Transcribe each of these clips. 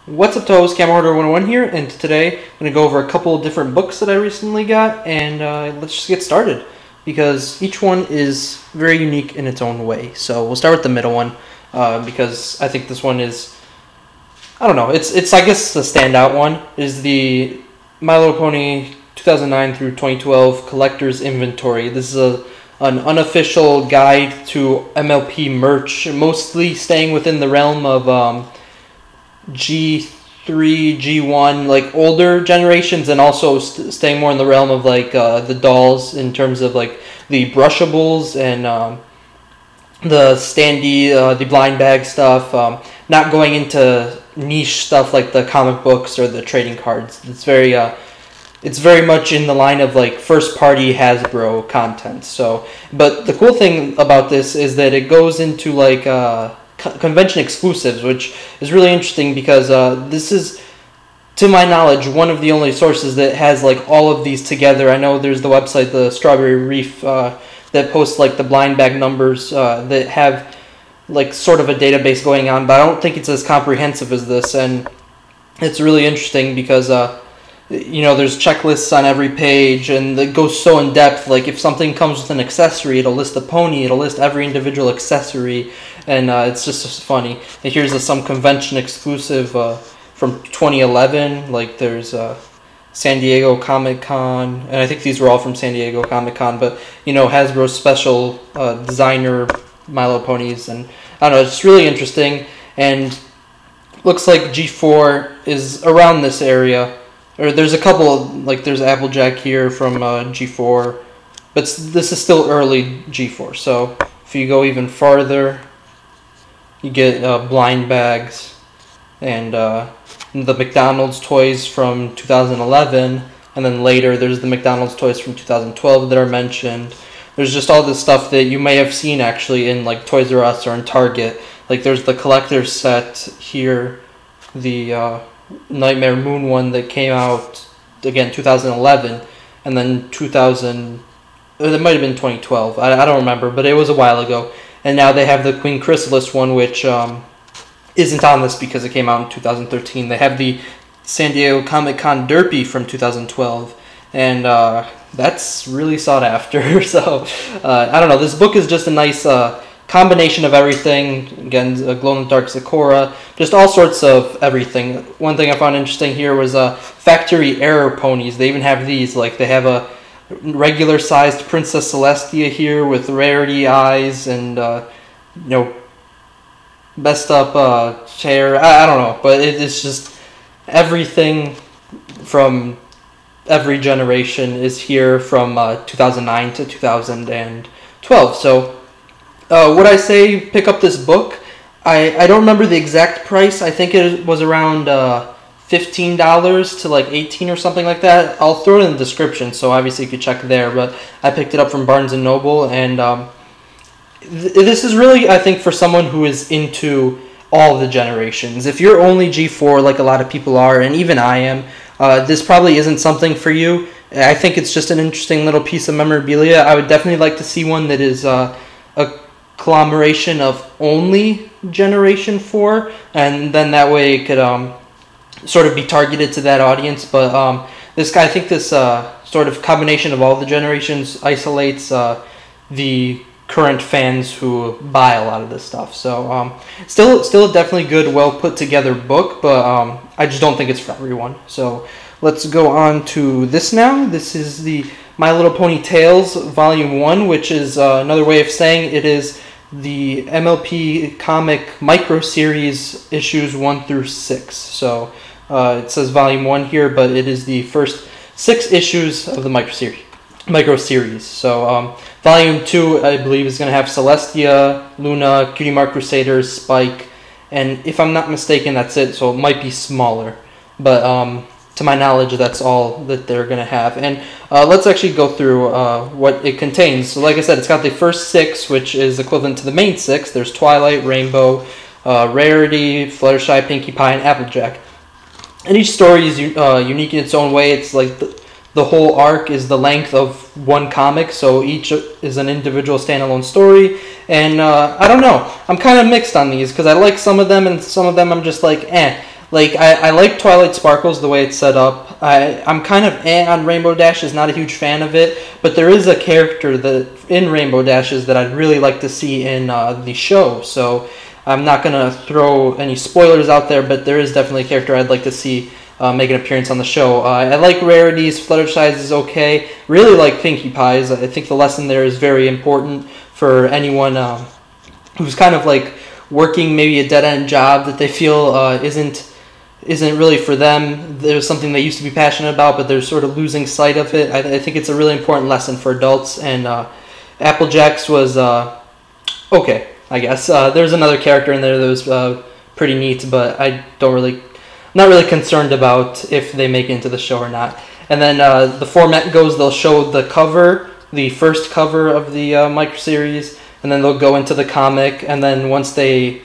What's up, toes? Camera 101 here, and today I'm going to go over a couple of different books that I recently got, and let's just get started, because each one is very unique in its own way. So we'll start with the middle one, because I think this one is, I don't know, it's I guess the standout one, is the My Little Pony 2009 through 2012 Collector's Inventory. This is an unofficial guide to MLP merch, mostly staying within the realm of G3, G1, like older generations, and also staying more in the realm of like the dolls in terms of like the brushables and the standee, the blind bag stuff. Not going into niche stuff like the comic books or the trading cards. It's very much in the line of like first party Hasbro content. So, but the cool thing about this is that it goes into like convention exclusives, which is really interesting because this is, to my knowledge, one of the only sources that has like all of these together. I know there's the website, the Strawberry Reef, that posts like the blind bag numbers that have like sort of a database going on, but I don't think it's as comprehensive as this, and it's really interesting because you know, there's checklists on every page, and it goes so in depth. Like if something comes with an accessory, it'll list the pony, it'll list every individual accessory, and it's just funny. And here's some convention exclusive from 2011. Like there's San Diego Comic Con, and I think these were all from San Diego Comic Con. But you know, Hasbro special designer My Little Ponies, and I don't know, it's really interesting. And looks like G4 is around this area. Or there's a couple, like there's Applejack here from G4, but this is still early G4. So if you go even farther, you get blind bags and the McDonald's toys from 2011, and then later there's the McDonald's toys from 2012 that are mentioned. There's just all this stuff that you may have seen actually in like Toys R Us or in Target. Like there's the collector's set here, the Nightmare Moon one that came out again 2011, and then 2000, it might have been 2012, I don't remember, but it was a while ago. And now they have the Queen Chrysalis one, which isn't on this because it came out in 2013. They have the San Diego Comic Con Derpy from 2012, and that's really sought after. So I don't know, this book is just a nice combination of everything. Again, a glow-in-the-dark Sakura, just all sorts of everything. One thing I found interesting here was factory error ponies. They even have these, like they have a regular-sized Princess Celestia here with rarity eyes and you know, messed up chair. I don't know, but it's just everything from every generation is here from 2009 to 2012. So would I say pick up this book? I don't remember the exact price. I think it was around $15 to like $18 or something like that. I'll throw it in the description, so obviously you could check there. But I picked it up from Barnes & Noble, and this is really, I think, for someone who is into all the generations. If you're only G4, like a lot of people are, and even I am, this probably isn't something for you. I think it's just an interesting little piece of memorabilia. I would definitely like to see one that is a conglomeration of only Generation 4, and then that way it could sort of be targeted to that audience. But this guy, I think this sort of combination of all the generations isolates the current fans who buy a lot of this stuff. So still a definitely good, well put together book, but I just don't think it's for everyone. So let's go on to this now. This is the My Little Pony Tales Volume 1, which is another way of saying it is the MLP comic micro series issues 1 through 6. So it says Volume 1 here, but it is the first 6 issues of the micro series. So Volume 2, I believe, is going to have Celestia, Luna, Cutie Mark Crusaders, Spike, and if I'm not mistaken, that's it. So it might be smaller, but to my knowledge, that's all that they're going to have. And let's actually go through what it contains. So like I said, it's got the first 6, which is equivalent to the main 6. There's Twilight, Rainbow, Rarity, Fluttershy, Pinkie Pie, and Applejack. And each story is unique in its own way. It's like the whole arc is the length of one comic, so each is an individual standalone story. And I don't know, I'm kind of mixed on these, because I like some of them, and some of them I'm just like, eh. Like, I like Twilight Sparkles the way it's set up. I'm kind of on Rainbow Dashes, not a huge fan of it, but there is a character that in Rainbow Dashes that I'd really like to see in the show. So I'm not going to throw any spoilers out there, but there is definitely a character I'd like to see make an appearance on the show. I like Rarities. Fluttershy's is okay. Really like Pinkie Pie's. I think the lesson there is very important for anyone who's kind of like working maybe a dead-end job that they feel isn't really for them. There's something they used to be passionate about, but they're sort of losing sight of it. I think it's a really important lesson for adults, and Applejack's was okay, I guess. There's another character in there that was pretty neat, but not really concerned about if they make it into the show or not. And then the format goes, they'll show the cover, the first cover of the microseries, and then they'll go into the comic, and then once the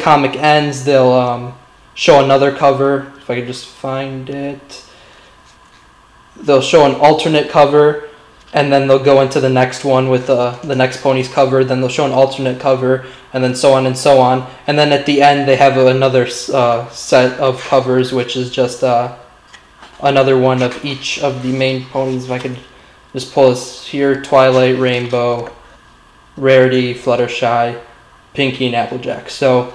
comic ends, they'll show another cover. If I could just find it. They'll show an alternate cover, and then they'll go into the next one with the next pony's cover. Then they'll show an alternate cover, and then so on and so on. And then at the end, they have another set of covers, which is just another one of each of the main ponies. If I could just pull this here: Twilight, Rainbow, Rarity, Fluttershy, Pinkie, and Applejack. So,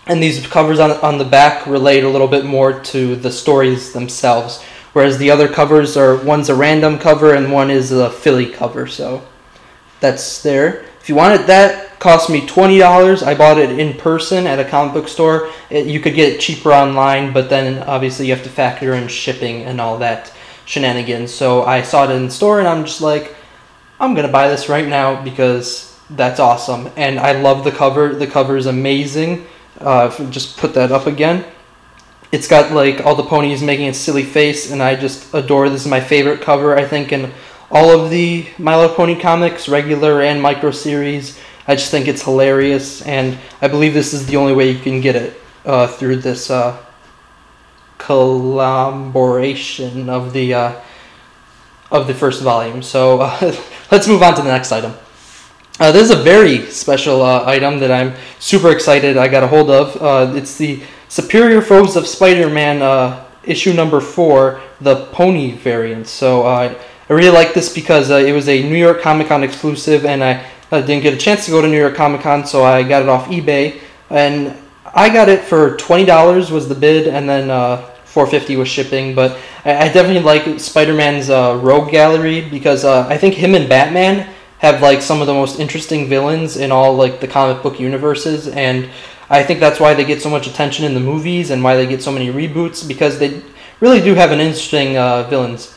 and these covers on the back relate a little bit more to the stories themselves, whereas the other covers one's a random cover and one is a Philly cover. So that's there. If you wanted that, cost me $20. I bought it in person at a comic book store. You could get it cheaper online, but then obviously you have to factor in shipping and all that shenanigans. So I saw it in the store, and I'm just like, I'm gonna buy this right now because that's awesome, and I love the cover. The cover is amazing. Just put that up again. It's got like all the ponies making a silly face, and I just adore. This is my favorite cover, I think, in all of the My Little Pony comics, regular and micro series. I just think it's hilarious, and I believe this is the only way you can get it through this collaboration of the first volume. So let's move on to the next item. This is a very special item that I'm super excited I got a hold of. It's the Superior Foes of Spider-Man issue number 4, the pony variant. So I really like this because it was a New York Comic Con exclusive, and I didn't get a chance to go to New York Comic Con, so I got it off eBay. And I got it for $20 was the bid, and then $4.50 was shipping. But I definitely like Spider-Man's Rogue Gallery because I think him and Batman have like some of the most interesting villains in all like the comic book universes, and I think that's why they get so much attention in the movies and why they get so many reboots, because they really do have an interesting villains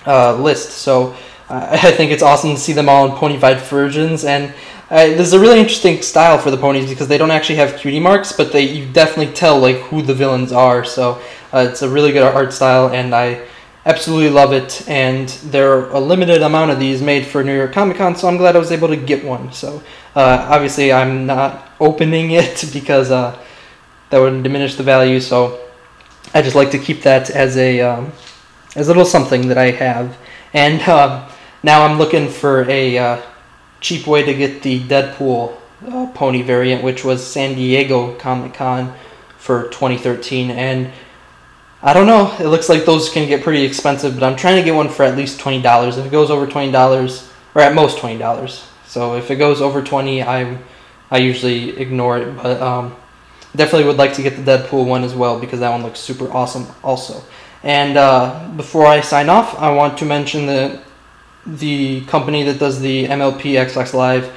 list. So I think it's awesome to see them all in ponified versions, and there's a really interesting style for the ponies because they don't actually have cutie marks, but you definitely tell like who the villains are. So it's a really good art style, and I absolutely love it, and there are a limited amount of these made for New York Comic Con, so I'm glad I was able to get one. So obviously I'm not opening it because that would diminish the value, so I just like to keep that as a little something that I have. And now I'm looking for a cheap way to get the Deadpool pony variant, which was San Diego Comic Con for 2013, and I don't know, it looks like those can get pretty expensive, but I'm trying to get one for at least $20. If it goes over $20, or at most $20, so if it goes over $20, I usually ignore it, but definitely would like to get the Deadpool one as well because that one looks super awesome also. And before I sign off, I want to mention the company that does the MLP Xbox Live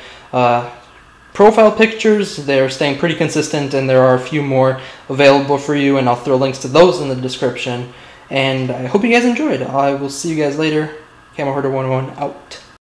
profile pictures. They're staying pretty consistent, and there are a few more available for you, and I'll throw links to those in the description. And I hope you guys enjoyed. I will see you guys later. Camera Hoarder 101 out.